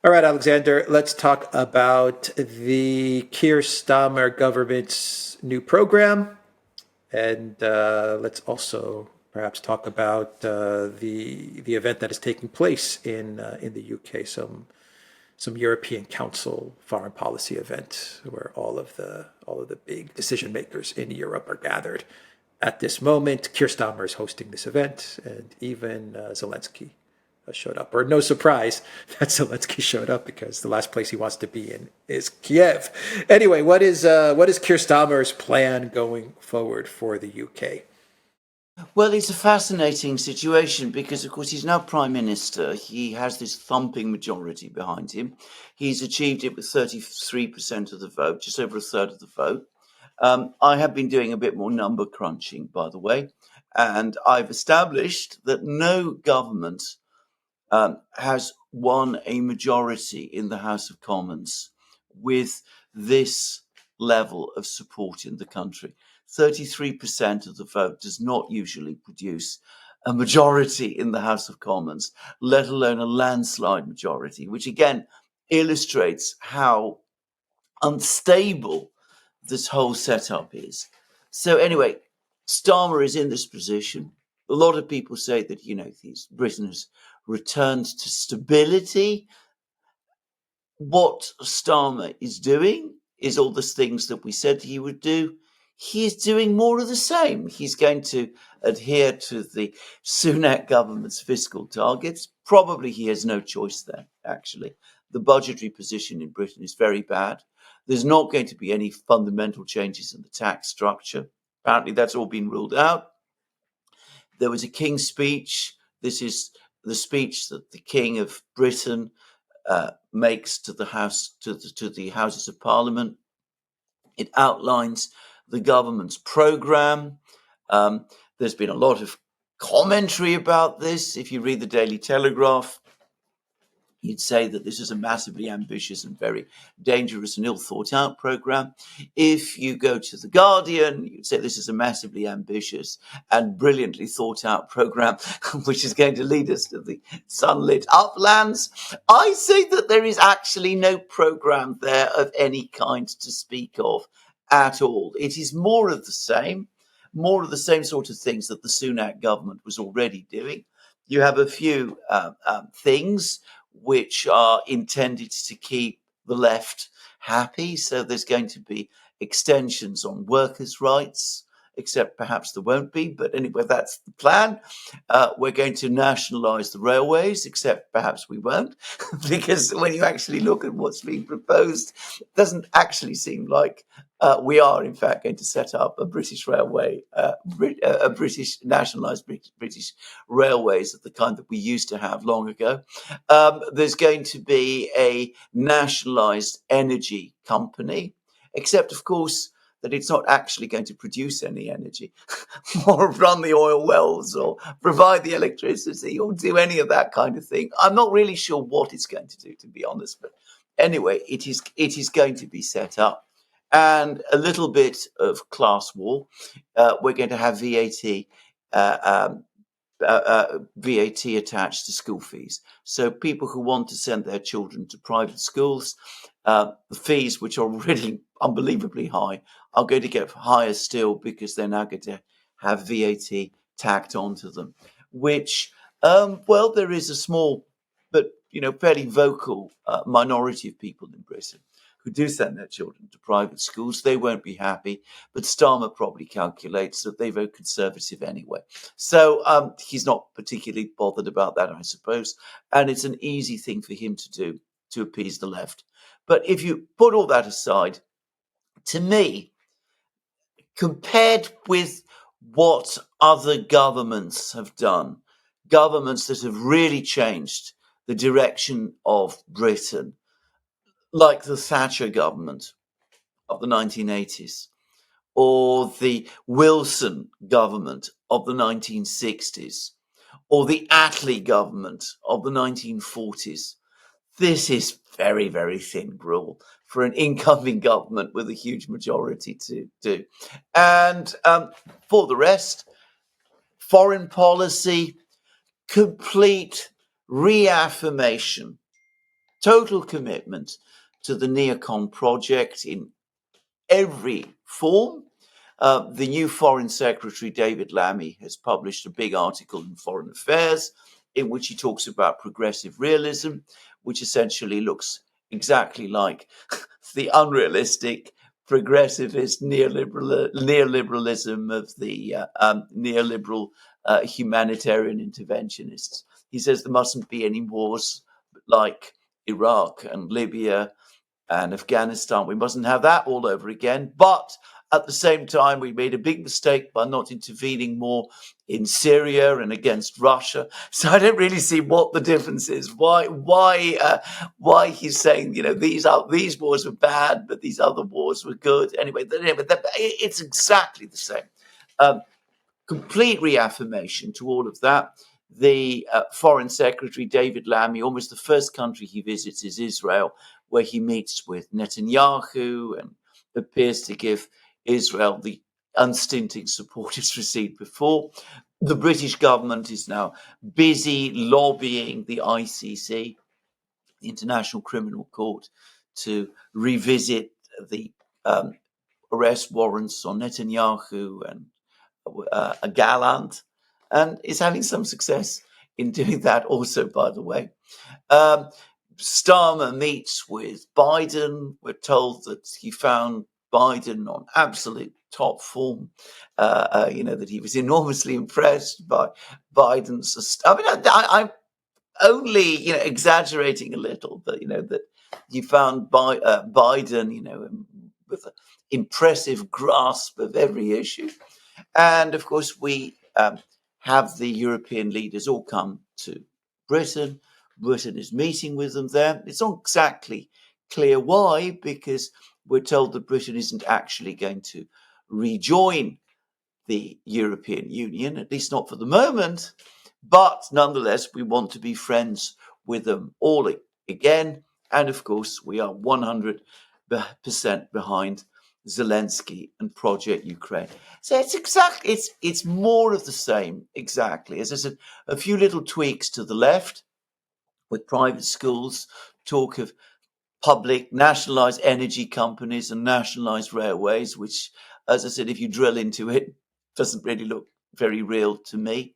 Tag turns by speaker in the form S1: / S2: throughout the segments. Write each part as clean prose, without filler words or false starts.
S1: All right, Alexander, let's talk about the Keir Starmer government's new program. And let's also perhaps talk about the event that is taking place in the UK, some European Council foreign policy event where all of the big decision makers in Europe are gathered at this moment. Keir Starmer is hosting this event, and even Zelensky showed up. Or no surprise that Zelensky showed up because the last place he wants to be in is Kiev. Anyway, what is Keir Starmer's plan going forward for the UK?
S2: Well, it's a fascinating situation because, of course, he's now Prime Minister. He has this thumping majority behind him. He's achieved it with 33% of the vote, just over a third of the vote. I have been doing a bit more number crunching, by the way, and I've established that no government has won a majority in the House of Commons with this level of support in the country. 33% of the vote does not usually produce a majority in the House of Commons, let alone a landslide majority, which again illustrates how unstable this whole setup is. So, anyway, Starmer is in this position. A lot of people say that, Britain has returned to stability. What Starmer is doing is all the things that we said he would do. He is doing more of the same. He's going to adhere to the Sunak government's fiscal targets. Probably he has no choice there, actually. The budgetary position in Britain is very bad. There's not going to be any fundamental changes in the tax structure. Apparently, that's all been ruled out. There was a King's speech. This is the speech that the King of Britain makes to the Houses of Parliament. It outlines the government's programme. There's been a lot of commentary about this. If you read the Daily Telegraph, you'd say that this is a massively ambitious and very dangerous and ill thought out program. If you go to The Guardian, you'd say this is a massively ambitious and brilliantly thought out program, which is going to lead us to the sunlit uplands. I say that there is actually no program there of any kind to speak of at all. It is more of the same sort of things that the Sunak government was already doing. You have a few things which are intended to keep the left happy. So there's going to be extensions on workers' rights, except perhaps there won't be. But anyway, that's the plan. We're going to nationalise the railways, except perhaps we won't, because when you actually look at what's being proposed, it doesn't actually seem like we are, in fact, going to set up a British railway, a British nationalised British railways of the kind that we used to have long ago. There's going to be a nationalised energy company, except, of course, that it's not actually going to produce any energy or run the oil wells or provide the electricity or do any of that kind of thing. I'm not really sure what it's going to do, to be honest. But anyway, it is going to be set up. And a little bit of class war. We're going to have VAT attached to school fees. So people who want to send their children to private schools, the fees, which are already unbelievably high, are going to get higher still because they're now going to have VAT tacked onto them, which, there is a small but fairly vocal minority of people in Britain who do send their children to private schools. They won't be happy, but Starmer probably calculates that they vote Conservative anyway. So he's not particularly bothered about that, I suppose. And it's an easy thing for him to do to appease the left. But if you put all that aside, to me, compared with what other governments have done, governments that have really changed the direction of Britain, like the Thatcher government of the 1980s, or the Wilson government of the 1960s, or the Attlee government of the 1940s. This is very, very thin gruel for an incoming government with a huge majority to do. And for the rest, foreign policy, complete reaffirmation total commitment to the neocon project in every form. The new Foreign Secretary, David Lammy, has published a big article in Foreign Affairs in which he talks about progressive realism, which essentially looks exactly like the unrealistic progressivist neoliberalism of the neoliberal humanitarian interventionists. He says there mustn't be any wars like Iraq and Libya and Afghanistan. We mustn't have that all over again. But at the same time, we made a big mistake by not intervening more in Syria and against Russia. So I don't really see what the difference is. Why he's saying, these wars were bad, but these other wars were good. Anyway, it's exactly the same. Complete reaffirmation to all of that. The Foreign Secretary, David Lammy, almost the first country he visits is Israel, where he meets with Netanyahu and appears to give Israel the unstinting support it's received before. The British government is now busy lobbying the ICC, the International Criminal Court, to revisit the arrest warrants on Netanyahu and a Gallant, and is having some success in doing that also, by the way. Starmer meets with Biden. We're told that he found Biden on absolute top form, that he was enormously impressed by Biden's. I'm only, exaggerating a little, but, that you found Biden, with an impressive grasp of every issue. And of course, we have the European leaders all come to Britain. Britain is meeting with them there. It's not exactly clear why, because we're told that Britain isn't actually going to rejoin the European Union, at least not for the moment. But nonetheless, we want to be friends with them all again. And of course, we are 100% behind Zelensky and Project Ukraine. So it's more of the same, exactly. As I said, a few little tweaks to the left with private schools, talk of public nationalized energy companies and nationalized railways, which, as I said, if you drill into it, doesn't really look very real to me.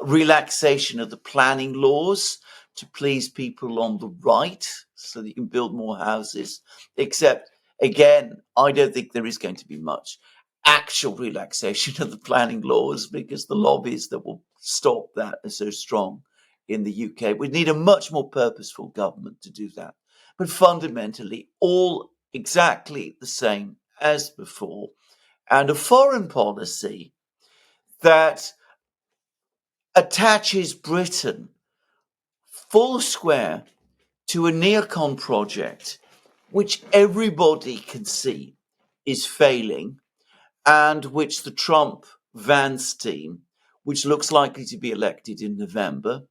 S2: Relaxation of the planning laws to please people on the right so that you can build more houses, except again, I don't think there is going to be much actual relaxation of the planning laws because the lobbies that will stop that are so strong in the UK. We need a much more purposeful government to do that. But fundamentally, all exactly the same as before, and a foreign policy that attaches Britain full square to a neocon project which everybody can see is failing, and which the Trump-Vance team, which looks likely to be elected in November,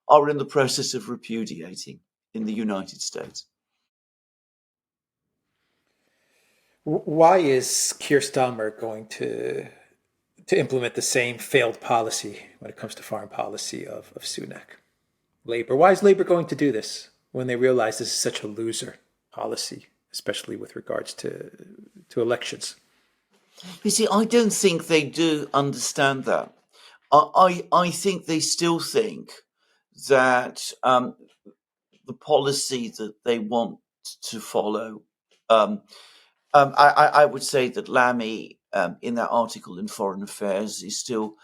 S2: are in the process of repudiating in the United States.
S1: Why is Keir Starmer going to implement the same failed policy when it comes to foreign policy of Sunak? Labour. Why is Labour going to do this when they realize this is such a loser policy, especially with regards to elections?
S2: You see, I don't think they do understand that. I think they still think that the policy that they want to follow. I would say that Lammy, in that article in Foreign Affairs, is still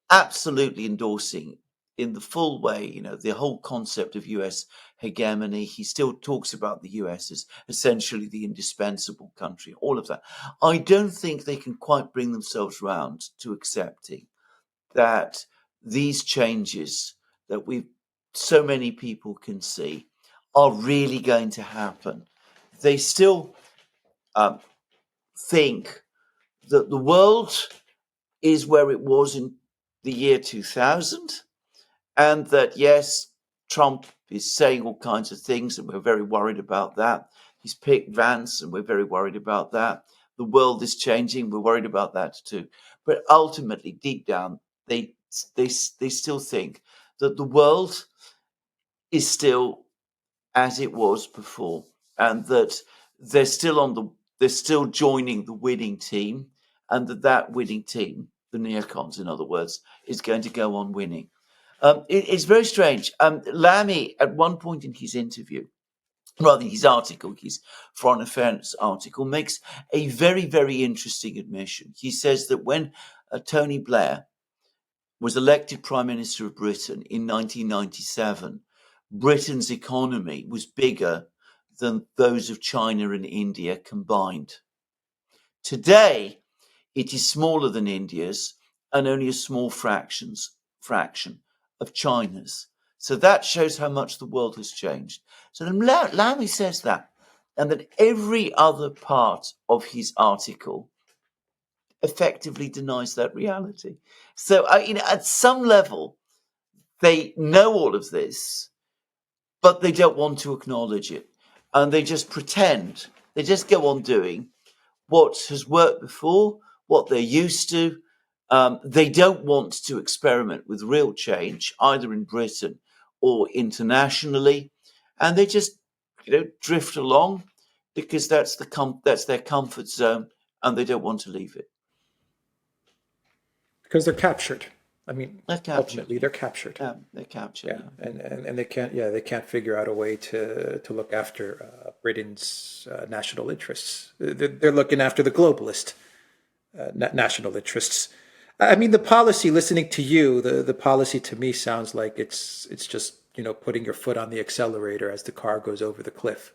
S2: absolutely endorsing in the full way, the whole concept of US hegemony. He still talks about the US as essentially the indispensable country, all of that. I don't think they can quite bring themselves round to accepting that these changes that so many people can see are really going to happen. They still think that the world is where it was in the year 2000, and that, yes, Trump is saying all kinds of things, and we're very worried about that. He's picked Vance, and we're very worried about that. The world is changing, we're worried about that too. But ultimately, deep down, they still think that the world is still as it was before, and that they're still joining the winning team, and that winning team, the neocons, in other words, is going to go on winning. It's very strange. Lammy, at one point in his interview, rather his article, his Foreign Affairs article, makes a very, very interesting admission. He says that when Tony Blair was elected Prime Minister of Britain in 1997, Britain's economy was bigger than those of China and India combined. Today, it is smaller than India's and only a small fraction of China's. So that shows how much the world has changed. So then Lamy says that, and that every other part of his article effectively denies that reality. So, at some level, they know all of this, but they don't want to acknowledge it. And they just pretend. They just go on doing what has worked before, what they're used to. They don't want to experiment with real change, either in Britain or internationally. And they just, drift along because that's their comfort zone, and they don't want to leave it.
S1: Because they're captured. I mean,
S2: They're captured.
S1: ultimately, they're captured.
S2: Yeah, they're captured.
S1: Yeah, and they can't figure out a way to look after Britain's national interests. They're looking after the globalist national interests. I mean, the policy. Listening to you, the policy to me sounds like it's just putting your foot on the accelerator as the car goes over the cliff.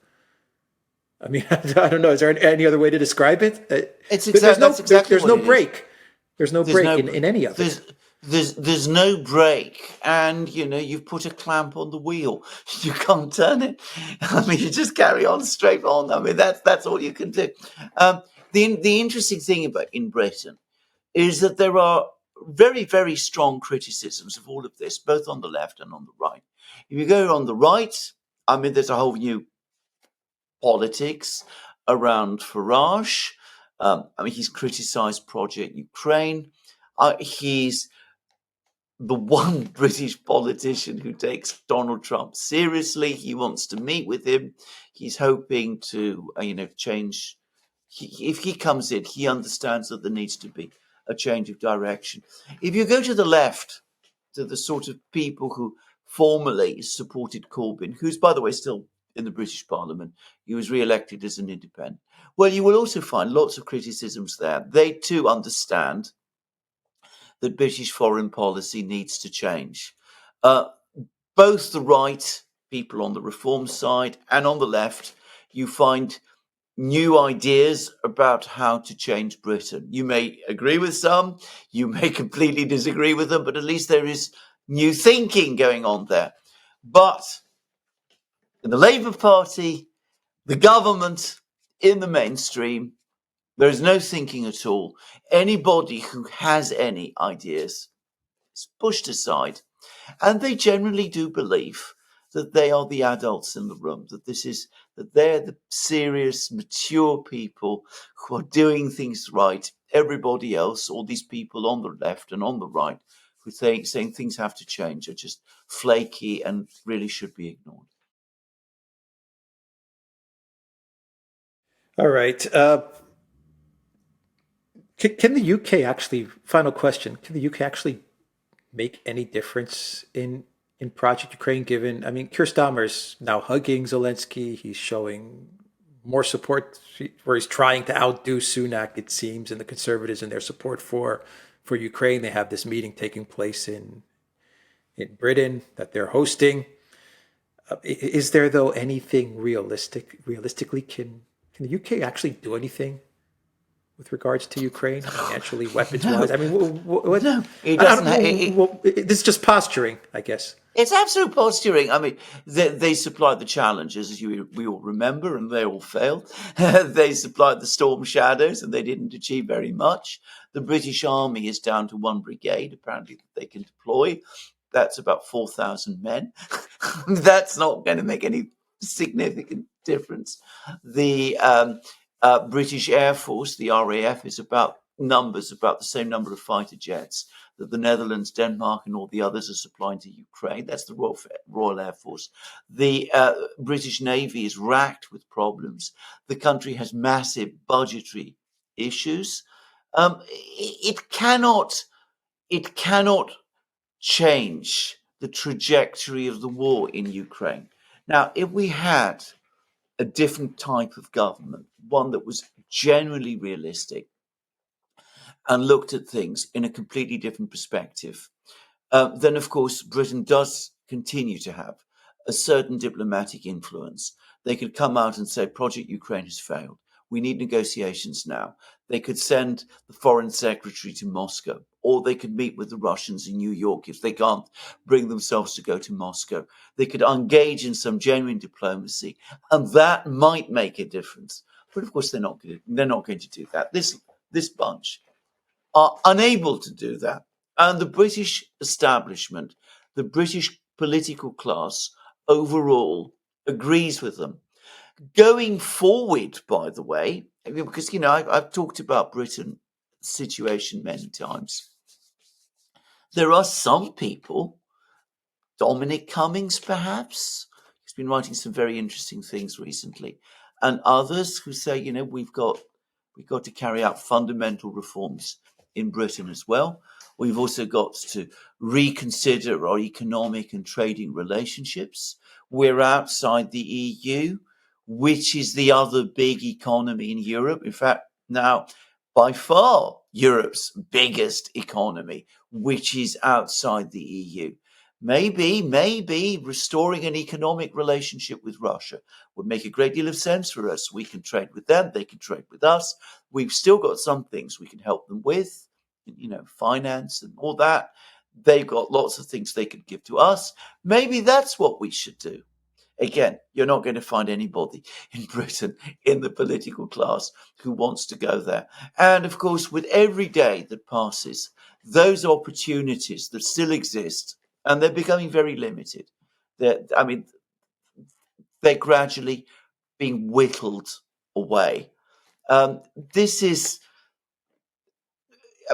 S1: I mean, I don't know. Is there any other way to describe it? There's no break. There's no break in any of it.
S2: There's no brake, and you've put a clamp on the wheel. You can't turn it. I mean, you just carry on straight on. I mean, that's all you can do. The interesting thing in Britain is that there are very, very strong criticisms of all of this, both on the left and on the right. If you go on the right, I mean, there's a whole new politics around Farage. I mean, he's criticised Project Ukraine. He's the one British politician who takes Donald Trump seriously. He wants to meet with him. He's hoping to, change. If he comes in, he understands that there needs to be a change of direction. If you go to the left, to the sort of people who formerly supported Corbyn, who's, by the way, still in the British Parliament, he was re-elected as an independent. Well, you will also find lots of criticisms there. They too understand that British foreign policy needs to change. Both the right, people on the reform side, and on the left, you find new ideas about how to change Britain. You may agree with some, you may completely disagree with them, but at least there is new thinking going on there. But in the Labour Party, the government, in the mainstream, there is no thinking at all. Anybody who has any ideas is pushed aside. And they generally do believe that they are the adults in the room, that they're the serious, mature people who are doing things right. Everybody else, all these people on the left and on the right, who saying things have to change, are just flaky and really should be ignored.
S1: All right. Can the UK actually, final question, can the UK actually make any difference in Project Ukraine, given, I mean, Keir Starmer's now hugging Zelensky. He's showing more support, where he's trying to outdo Sunak, it seems, and the Conservatives in their support for Ukraine. They have this meeting taking place in Britain that they're hosting. Is there, though, anything realistically, can the UK actually do anything with regards to Ukraine, financially, weapons-wise? I mean, what?
S2: No, it doesn't.
S1: This is just posturing, I guess.
S2: It's absolute posturing. I mean, they supplied the challenges, as we all remember, and they all failed. They supplied the storm shadows, and they didn't achieve very much. The British Army is down to one brigade, apparently, that they can deploy. That's about 4,000 men. That's not going to make any significant difference. The British Air Force, the RAF, is about the same number of fighter jets that the Netherlands, Denmark, and all the others are supplying to Ukraine. That's the Royal Air Force. The British Navy is racked with problems. The country has massive budgetary issues. It cannot change the trajectory of the war in Ukraine. Now, if we had a different type of government, one that was genuinely realistic and looked at things in a completely different perspective, then of course Britain does continue to have a certain diplomatic influence. They could come out and say, Project Ukraine has failed. We need negotiations now. They could send the foreign secretary to Moscow, or they could meet with the Russians in New York if they can't bring themselves to go to Moscow. They could engage in some genuine diplomacy, and that might make a difference. But of course, they're not going to do that. This bunch are unable to do that. And the British establishment, the British political class overall agrees with them. Going forward, by the way, because, I've talked about Britain's situation many times. There are some people, Dominic Cummings perhaps, he's been writing some very interesting things recently, and others who say, we've got to carry out fundamental reforms in Britain as well. We've also got to reconsider our economic and trading relationships. We're outside the EU, which is the other big economy in Europe. In fact, now by far Europe's biggest economy, which is outside the EU. Maybe restoring an economic relationship with Russia would make a great deal of sense for us. We can trade with them, they can trade with us. We've still got some things we can help them with, finance and all that. They've got lots of things they could give to us. Maybe that's what we should do. Again, you're not going to find anybody in Britain in the political class who wants to go there. And of course, with every day that passes, those opportunities that still exist, and they're becoming very limited, they're gradually being whittled away.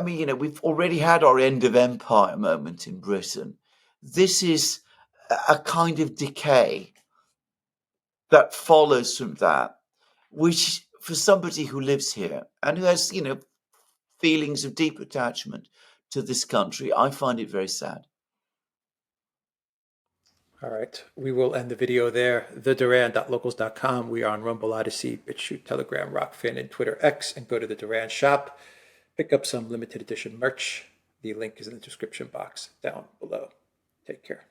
S2: We've already had our end of empire moment in Britain. This is a kind of decay that follows from that, which for somebody who lives here and who has, feelings of deep attachment to this country, I find it very sad.
S1: All right. We will end the video there. TheDuran.locals.com. We are on Rumble, Odyssey, BitChute, Telegram, Rockfin, and Twitter X. And go to the Duran shop. Pick up some limited edition merch. The link is in the description box down below. Take care.